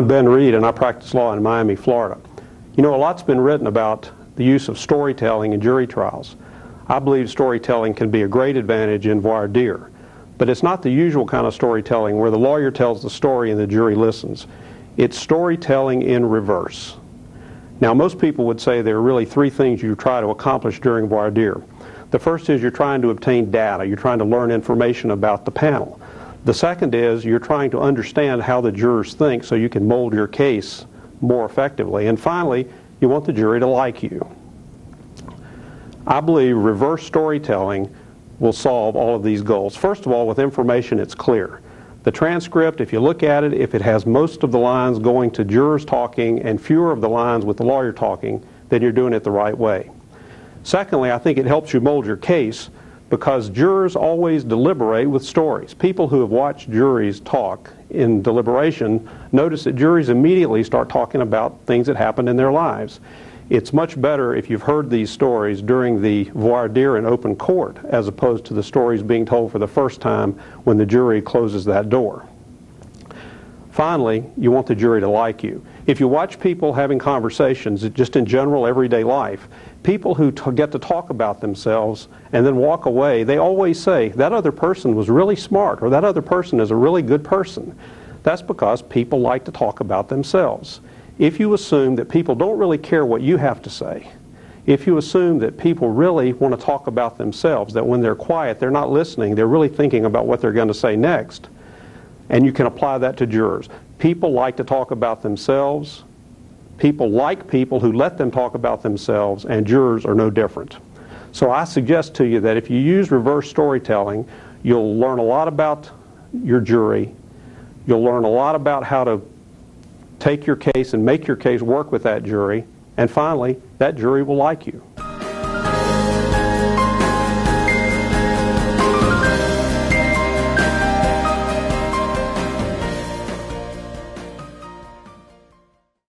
I'm Ben Reed, and I practice law in Miami, Florida. You know, a lot's been written about the use of storytelling in jury trials. I believe storytelling can be a great advantage in voir dire, but it's not the usual kind of storytelling where the lawyer tells the story and the jury listens. It's storytelling in reverse. Now, most people would say there are really three things you try to accomplish during voir dire. The first is you're trying to obtain data. You're trying to learn information about the panel. The second is you're trying to understand how the jurors think so you can mold your case more effectively. And finally, you want the jury to like you. I believe reverse storytelling will solve all of these goals. First of all, with information, it's clear. The transcript, if you look at it, if it has most of the lines going to jurors talking and fewer of the lines with the lawyer talking, then you're doing it the right way. Secondly, I think it helps you mold your case because jurors always deliberate with stories. People who have watched juries talk in deliberation notice that juries immediately start talking about things that happened in their lives. It's much better if you've heard these stories during the voir dire in open court as opposed to the stories being told for the first time when the jury closes that door. Finally, you want the jury to like you. If you watch people having conversations, just in general everyday life, people who get to talk about themselves and then walk away, they always say, that other person was really smart, or that other person is a really good person. That's because people like to talk about themselves. If you assume that people don't really care what you have to say, if you assume that people really want to talk about themselves, that when they're quiet, they're not listening, they're really thinking about what they're going to say next, and you can apply that to jurors. People like to talk about themselves. People like people who let them talk about themselves, and jurors are no different. So I suggest to you that if you use reverse storytelling, you'll learn a lot about your jury. You'll learn a lot about how to take your case and make your case work with that jury. And finally, that jury will like you.